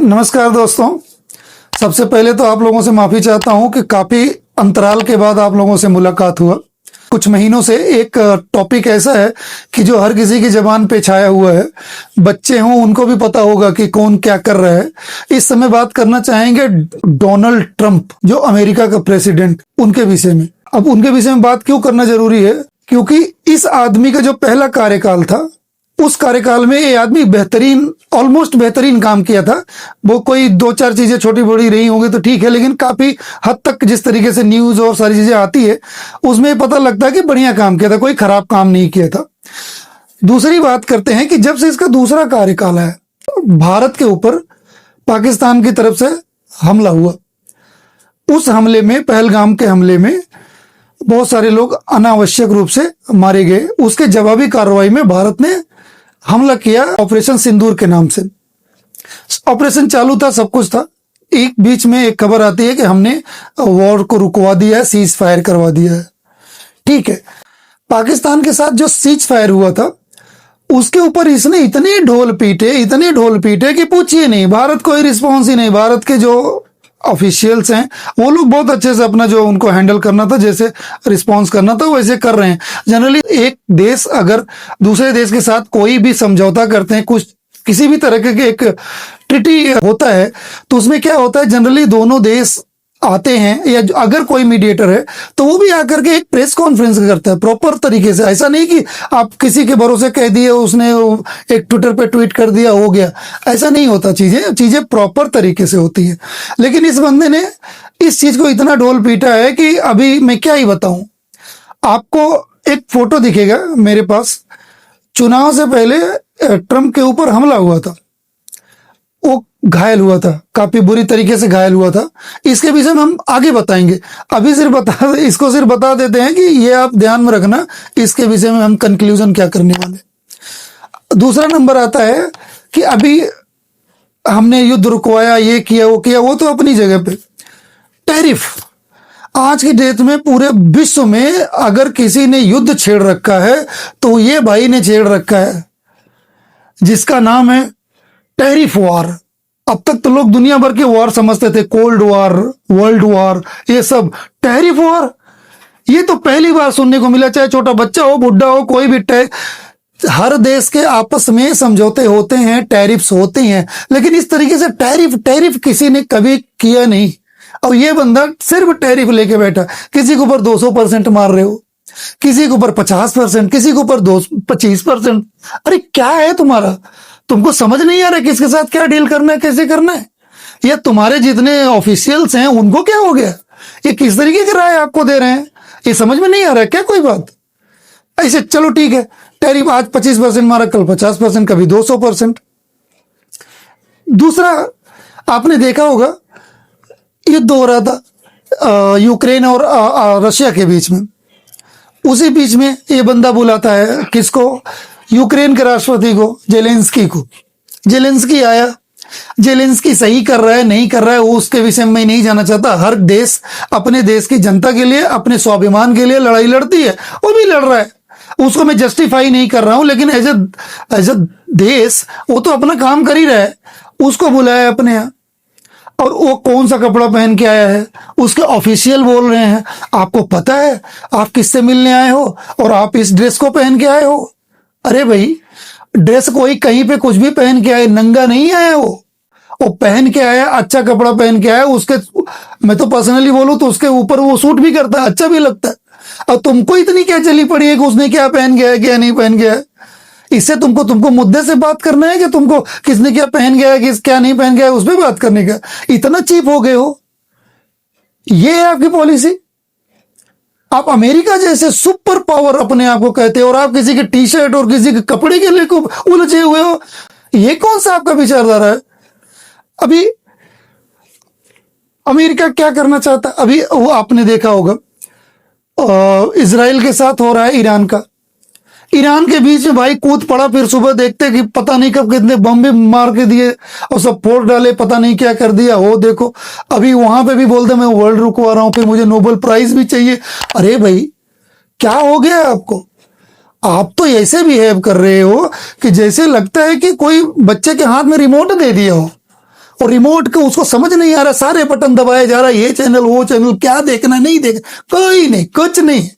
नमस्कार दोस्तों। सबसे पहले तो आप लोगों से माफ़ी चाहता हूं कि काफ़ी अंतराल के बाद आप लोगों से मुलाकात हुआ। कुछ महीनों से एक टॉपिक ऐसा है कि जो हर किसी की ज़बान पे छाया हुआ है। बच्चे हों उनको भी पता होगा कि कौन क्या कर रहा है। इस समय बात करना चाहेंगे डोनाल्ड ट्रंप, जो अमेरिका का प्रेसिडेंट, उनके विषय में। अब उनके विषय में बात क्यों करना जरूरी है? क्योंकि इस आदमी का जो पहला कार्यकाल था, उस कार्यकाल में ये आदमी ऑलमोस्ट बेहतरीन काम किया था। वो कोई दो चार चीजें छोटी बड़ी रही होंगी तो ठीक है, लेकिन काफी हद तक जिस तरीके से न्यूज और सारी चीजें आती है उसमें पता लगता है कि बढ़िया काम किया था, कोई खराब काम नहीं किया था। दूसरी बात करते हैं कि जब से इसका दूसरा कार्यकाल है, भारत के ऊपर पाकिस्तान की तरफ से हमला हुआ। उस हमले में, पहलगाम के हमले में बहुत सारे लोग अनावश्यक रूप से मारे गए। उसके जवाबी कार्रवाई में भारत ने हमला किया ऑपरेशन सिंदूर के नाम से। ऑपरेशन चालू था, सब कुछ था। एक बीच में एक खबर आती है कि हमने वॉर को रुकवा दिया है, सीज फायर करवा दिया है। ठीक है, पाकिस्तान के साथ जो सीज फायर हुआ था उसके ऊपर इसने इतने ढोल पीटे कि पूछिए नहीं, भारत कोई रिस्पॉन्स ही नहीं। भारत के जो ऑफिशियल्स हैं वो लोग बहुत अच्छे से अपना जो उनको हैंडल करना था, जैसे रिस्पॉन्स करना था, वैसे कर रहे हैं। जनरली एक देश अगर दूसरे देश के साथ कोई भी समझौता करते हैं, कुछ किसी भी तरह के एक ट्रीटी होता है, तो उसमें क्या होता है, जनरली दोनों देश आते हैं, या अगर कोई मीडिएटर है तो वो भी आकर के एक प्रेस कॉन्फ्रेंस करता है प्रॉपर तरीके से। ऐसा नहीं कि आप किसी के भरोसे कह दिए, उसने एक ट्विटर पे ट्वीट कर दिया, हो गया। ऐसा नहीं होता, चीजें प्रॉपर तरीके से होती है। लेकिन इस बंदे ने इस चीज को इतना ढोल पीटा है कि अभी मैं क्या ही बताऊं आपको। एक फोटो दिखेगा मेरे पास, चुनाव से पहले ट्रंप के ऊपर हमला हुआ था, वो घायल हुआ था, काफी बुरी तरीके से घायल हुआ था। इसके विषय में हम आगे बताएंगे। अभी इसको सिर्फ बता देते हैं कि ये आप ध्यान में रखना, इसके विषय में हम कंक्लूजन क्या करने वाले। दूसरा नंबर आता है कि अभी हमने युद्ध रुकवाया, ये किया वो किया, वो तो अपनी जगह पे। टैरिफ, आज की डेट में पूरे विश्व में अगर किसी ने युद्ध छेड़ रखा है तो ये भाई ने छेड़ रखा है, जिसका नाम है टैरिफ वॉर। अब तक तो लोग दुनिया भर के वॉर समझते थे, कोल्ड वॉर, वर्ल्ड वॉर, ये सब। टैरिफ वॉर ये तो पहली बार सुनने को मिला। चाहे छोटा बच्चा हो, बुढ़ा हो, कोई भी हर देश के आपस में समझौते होते हैं, टैरिफ्स होते हैं, लेकिन इस तरीके से टैरिफ किसी ने कभी किया नहीं। और ये बंदा सिर्फ टैरिफ लेके बैठा। किसी के ऊपर 200% मार रहे हो, किसी के ऊपर 50%, किसी के ऊपर 25%। अरे क्या है तुम्हारा? तुमको समझ नहीं आ रहा किसके साथ क्या डील करना है, कैसे करना है? या तुम्हारे जितने ऑफिशियल्स हैं उनको क्या हो गया? ये किस तरीके की राय आपको दे रहे हैं? ये समझ में नहीं आ रहा है क्या कोई बात? ऐसे चलो ठीक है, टैरिफ आज 25% मारा, कल 50%, कभी 200%। दूसरा, आपने देखा होगा युद्ध हो रहा था यूक्रेन और रशिया के बीच में। उसी बीच में ये बंदा बुलाता है किसको? यूक्रेन के राष्ट्रपति को, जेलेंस्की को। जेलेंस्की आया, जेलेंस्की सही कर रहा है नहीं कर रहा है वो उसके विषय में नहीं जाना चाहता। हर देश अपने देश की जनता के लिए, अपने स्वाभिमान के लिए लड़ाई लड़ती है, वो भी लड़ रहा है, उसको मैं जस्टिफाई नहीं कर रहा हूं, लेकिन एज ए देश वो तो अपना काम कर ही रहा है। उसको बुलाया अपने यहाँ, और वो कौन सा कपड़ा पहन के आया है, उसके ऑफिशियल बोल रहे हैं आपको पता है आप किससे मिलने आए हो और आप इस ड्रेस को पहन के आए हो। अरे भाई, ड्रेस कोई कहीं पे कुछ भी पहन के आए, नंगा नहीं आया वो पहन के आया, अच्छा कपड़ा पहन के आया। उसके, मैं तो पर्सनली बोलूं तो उसके ऊपर वो सूट भी करता है, अच्छा भी लगता है। और तुमको इतनी क्या चली पड़ी है कि उसने क्या पहन गया है, क्या नहीं पहन गया है? इससे तुमको मुद्दे से बात करना है कि तुमको किसने क्या पहन गया है, किस क्या नहीं पहन गया है, उस पर बात करने का? इतना चीप हो गए हो? ये है आपकी पॉलिसी? आप अमेरिका जैसे सुपर पावर अपने आप को कहते हो और आप किसी के टी शर्ट और किसी के कपड़े के लिए उलझे हुए हो। ये कौन सा आपका विचारधारा है? अभी अमेरिका क्या करना चाहता है? अभी वो आपने देखा होगा इजराइल के साथ हो रहा है ईरान का। ईरान के बीच में भाई कूद पड़ा, फिर सुबह देखते कि पता नहीं कब कितने बम भी मार के दिए और सब फोड़ डाले, पता नहीं क्या कर दिया। हो देखो, अभी वहां पे भी बोलते मैं वर्ल्ड रुकवा रहा हूं, फिर मुझे नोबेल प्राइज भी चाहिए। अरे भाई, क्या हो गया आपको? आप तो ऐसे बिहेव कर रहे हो कि जैसे लगता है कि कोई बच्चे के हाथ में रिमोट दे दिया हो, और रिमोट को उसको समझ नहीं आ रहा, सारे बटन दबाए जा रहा है, ये चैनल वो चैनल, क्या देखना नहीं देखना, कोई नहीं, कुछ नहीं,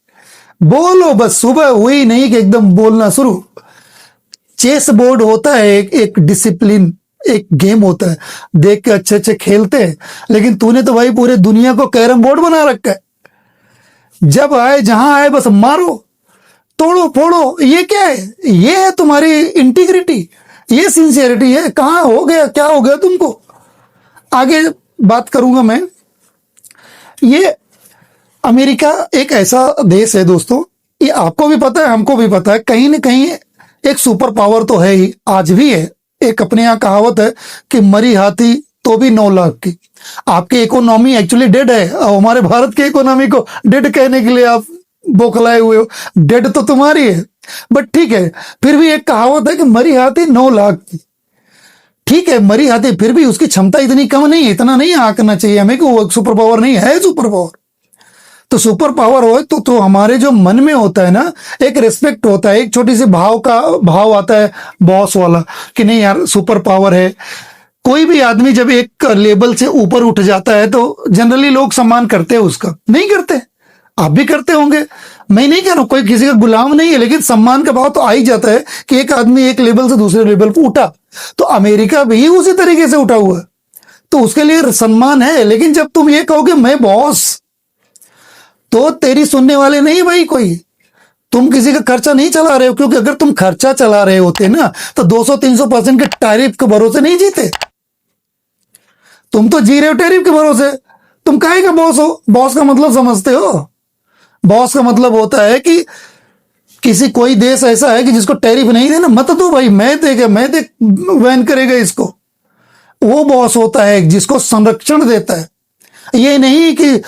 बोलो बस। सुबह हुई नहीं कि एकदम बोलना शुरू। चेस बोर्ड होता है एक डिसिप्लिन, एक गेम होता है, देख के अच्छे अच्छे खेलते हैं, लेकिन तूने तो भाई पूरे दुनिया को कैरम बोर्ड बना रखा है। जब आए जहां आए बस मारो तोड़ो फोड़ो, ये क्या है? ये है तुम्हारी इंटीग्रिटी, ये सिंसियरिटी है? कहां हो गया, क्या हो गया तुमको? आगे बात करूंगा मैं। ये अमेरिका एक ऐसा देश है दोस्तों, ये आपको भी पता है, हमको भी पता है, कहीं ना कहीं एक सुपर पावर तो है ही, आज भी है। एक अपने यहाँ कहावत है कि मरी हाथी तो भी 9 लाख की। आपकी इकोनॉमी एक्चुअली डेड है, और हमारे भारत की इकोनॉमी को डेड कहने के लिए आप बौखलाए हुए हो। डेड तो तुम्हारी है, बट ठीक है, फिर भी एक कहावत है कि मरी हाथी 9 लाख की। ठीक है, मरी हाथी, फिर भी उसकी क्षमता इतनी कम नहीं है, इतना नहीं आंकना चाहिए हमें कि वो सुपर पावर नहीं है, सुपर पावर। तो सुपर पावर हो तो हमारे जो मन में होता है ना, एक रिस्पेक्ट होता है, एक छोटी सी भाव आता है बॉस वाला, कि नहीं यार सुपर पावर है। कोई भी आदमी जब एक लेवल से ऊपर उठ जाता है तो जनरली लोग सम्मान करते हैं उसका, नहीं करते? आप भी करते होंगे, मैं नहीं कह रहा हूं, कोई किसी का गुलाम नहीं है, लेकिन सम्मान का भाव तो आ ही जाता है कि एक आदमी एक लेवल से दूसरे लेवल पर उठा। तो अमेरिका भी उसी तरीके से उठा हुआ है, तो उसके लिए सम्मान है। लेकिन जब तुम ये कहोगे मैं बॉस, तो तेरी सुनने वाले नहीं भाई कोई। तुम किसी का खर्चा नहीं चला रहे हो, क्योंकि अगर तुम खर्चा चला रहे होते ना तो 200-300% के टैरिफ के भरोसे नहीं जीते। तुम तो जी रहे हो टैरिफ के भरोसे। तुम काहे का बॉस हो? बॉस का मतलब समझते हो? बॉस का मतलब होता है कि किसी कोई देश ऐसा है कि जिसको टैरिफ नहीं देना, मत दो भाई, मैं देख बैन करेगा इसको। वो बॉस होता है जिसको संरक्षण देता है। ये नहीं कि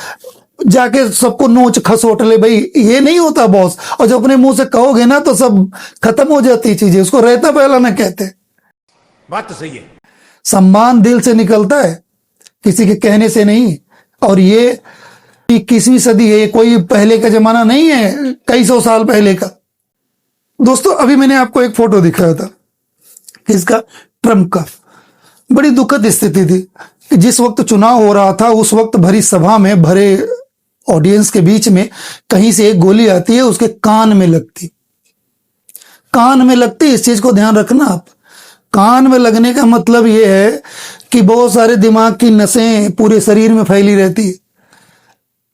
जाके सबको नोच खसोट ले भाई, ये नहीं होता बॉस। और जब अपने मुंह से कहोगे ना तो सब खत्म हो जाती चीजें, उसको रहता पहला ना कहते। बात तो सही है। सम्मान दिल से निकलता है, किसी के कहने से नहीं। और ये 21वीं सदी है, कोई पहले का जमाना नहीं है, कई सौ साल पहले का। दोस्तों अभी मैंने आपको एक फोटो दिखाया था इसका, ट्रंप का। बड़ी दुखद स्थिति थी कि जिस वक्त चुनाव हो रहा था, उस वक्त भरी सभा में, भरे ऑडियंस के बीच में कहीं से एक गोली आती है, उसके कान में लगती। कान में लगती, इस चीज को ध्यान रखना आप। कान में लगने का मतलब यह है कि बहुत सारे दिमाग की नसें पूरे शरीर में फैली रहती है।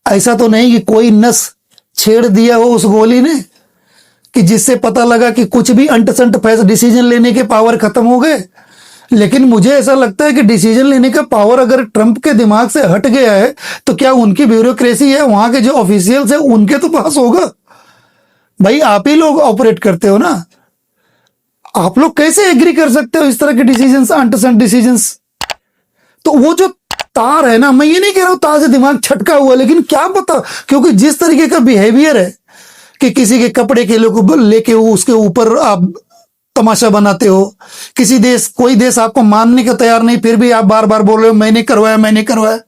ऐसा तो नहीं कि कोई नस छेड़ दिया हो उस गोली ने, कि जिससे पता लगा कि कुछ भी अंट संट फैसला डिसीजन लेने के पावर खत्म हो गए। लेकिन मुझे ऐसा लगता है कि डिसीजन लेने का पावर अगर ट्रंप के दिमाग से हट गया है, तो क्या उनकी ब्यूरोक्रेसी है, वहां के जो ऑफिशियल्स है, उनके तो पास होगा। भाई आप ही लोग ऑपरेट करते हो ना, आप लोग कैसे एग्री कर सकते हो इस तरह के डिसीजंस, अंट संट डिसीजंस? तो वो जो तार है ना, मैं ये नहीं कह रहा हूं तार से दिमाग छटका हुआ, लेकिन क्या पता, क्योंकि जिस तरीके का बिहेवियर है कि किसी के कपड़े के लेके उसके ऊपर आप तमाशा बनाते हो। कोई देश आपको मानने को तैयार नहीं, फिर भी आप बार बार बोल रहे हो मैंने करवाया।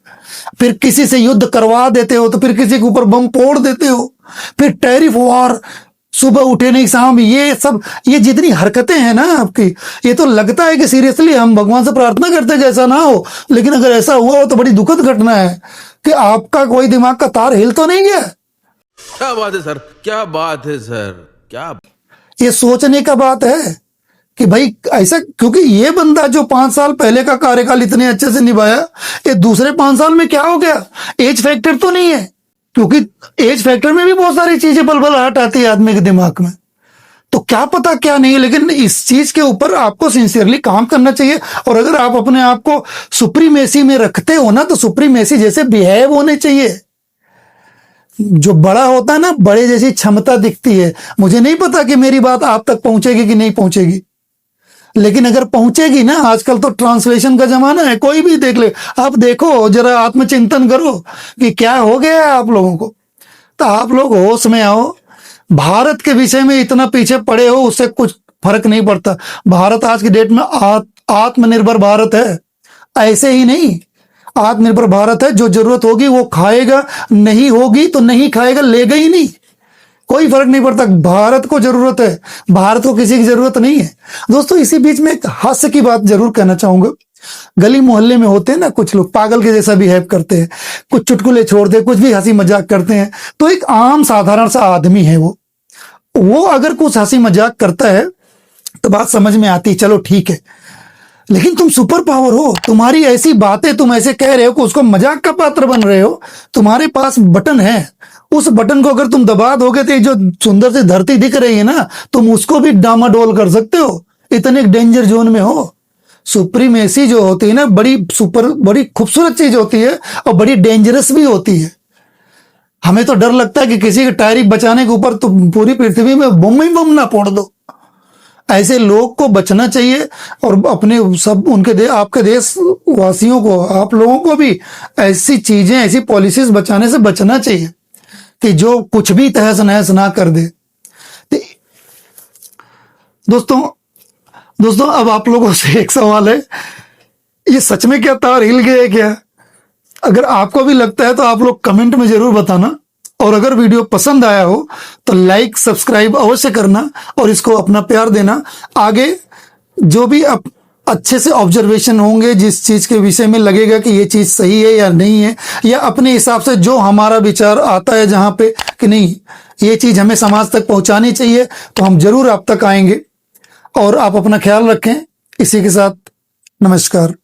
फिर किसी से युद्ध करवा देते हो, तो फिर किसी के ऊपर बम फोड़ देते हो। फिर टैरिफ वॉर, सुबह उठे नहीं शाम, ये सब, ये जितनी हरकतें हैं ना आपकी, ये तो लगता है कि सीरियसली हम भगवान से प्रार्थना करते हैं कि ऐसा ना हो। लेकिन अगर ऐसा हुआ हो तो बड़ी दुखद घटना है कि आपका कोई दिमाग का तार हिल तो नहीं गया। क्या बात है सर, क्या बात है सर, क्या। ये सोचने का बात है कि भाई ऐसा, क्योंकि ये बंदा जो 5 साल पहले का कार्यकाल इतने अच्छे से निभाया, ये दूसरे 5 साल में क्या हो गया? एज फैक्टर तो नहीं है, क्योंकि एज फैक्टर में भी बहुत सारी चीजें बलबलाहट आती है आदमी के दिमाग में, तो क्या पता क्या नहीं। लेकिन इस चीज के ऊपर आपको सिंसियरली काम करना चाहिए। और अगर आप अपने आप को सुप्रीमेसी में रखते हो ना, तो सुप्रीमेसी जैसे बिहेव होने चाहिए। जो बड़ा होता है ना, बड़े जैसी क्षमता दिखती है। मुझे नहीं पता कि मेरी बात आप तक पहुंचेगी कि नहीं पहुंचेगी, लेकिन अगर पहुंचेगी ना, आजकल तो ट्रांसलेशन का जमाना है, कोई भी देख ले। आप देखो, जरा आत्मचिंतन करो कि क्या हो गया है आप लोगों को। तो आप लोग होश में आओ। भारत के विषय में इतना पीछे पड़े हो, उससे कुछ फर्क नहीं पड़ता। भारत आज की डेट में आत्मनिर्भर भारत है। ऐसे ही नहीं, आत्मनिर्भर भारत है। जो जरूरत होगी वो खाएगा, नहीं होगी तो नहीं खाएगा, लेगा ही नहीं, कोई फर्क नहीं पड़ता। भारत को जरूरत है, भारत को किसी की जरूरत नहीं है। दोस्तों इसी बीच में एक हास्य की बात जरूर कहना चाहूंगा गली मोहल्ले में होते हैं ना कुछ लोग पागल के जैसा बिहेव करते हैं, कुछ चुटकुले छोड़ते हैं, कुछ भी हंसी मजाक करते हैं। तो एक आम साधारण सा आदमी है वो अगर कुछ हंसी मजाक करता है तो बात समझ में आती, चलो ठीक है। लेकिन तुम सुपर पावर हो, तुम्हारी ऐसी बातें तुम ऐसे कह रहे हो कि उसको मजाक का पात्र बन रहे हो। तुम्हारे पास बटन है, उस बटन को अगर तुम दबा दोगे तो ये जो सुंदर सी धरती दिख रही है ना, तुम उसको भी डामाडोल कर सकते हो। इतने डेंजर जोन में हो। सुप्रीमेसी जो होती है ना, बड़ी खूबसूरत चीज होती है और बड़ी डेंजरस भी होती है। हमें तो डर लगता है कि किसी की टायरी बचाने के ऊपर तुम पूरी पृथ्वी में बम ही बम ना फोड़ दो। ऐसे लोग को बचना चाहिए और अपने सब उनके आपके देशवासियों को, आप लोगों को भी ऐसी चीजें, ऐसी पॉलिसीज बचाने से बचना चाहिए कि जो कुछ भी तहस नहस ना कर दे। दोस्तों अब आप लोगों से एक सवाल है, ये सच में क्या तार हिल गया है क्या? अगर आपको भी लगता है तो आप लोग कमेंट में जरूर बताना। और अगर वीडियो पसंद आया हो तो लाइक सब्सक्राइब अवश्य करना और इसको अपना प्यार देना। आगे जो भी अच्छे से ऑब्जर्वेशन होंगे, जिस चीज के विषय में लगेगा कि ये चीज सही है या नहीं है, या अपने हिसाब से जो हमारा विचार आता है जहां पे कि नहीं ये चीज हमें समाज तक पहुंचानी चाहिए, तो हम जरूर आप तक आएंगे। और आप अपना ख्याल रखें। इसी के साथ नमस्कार।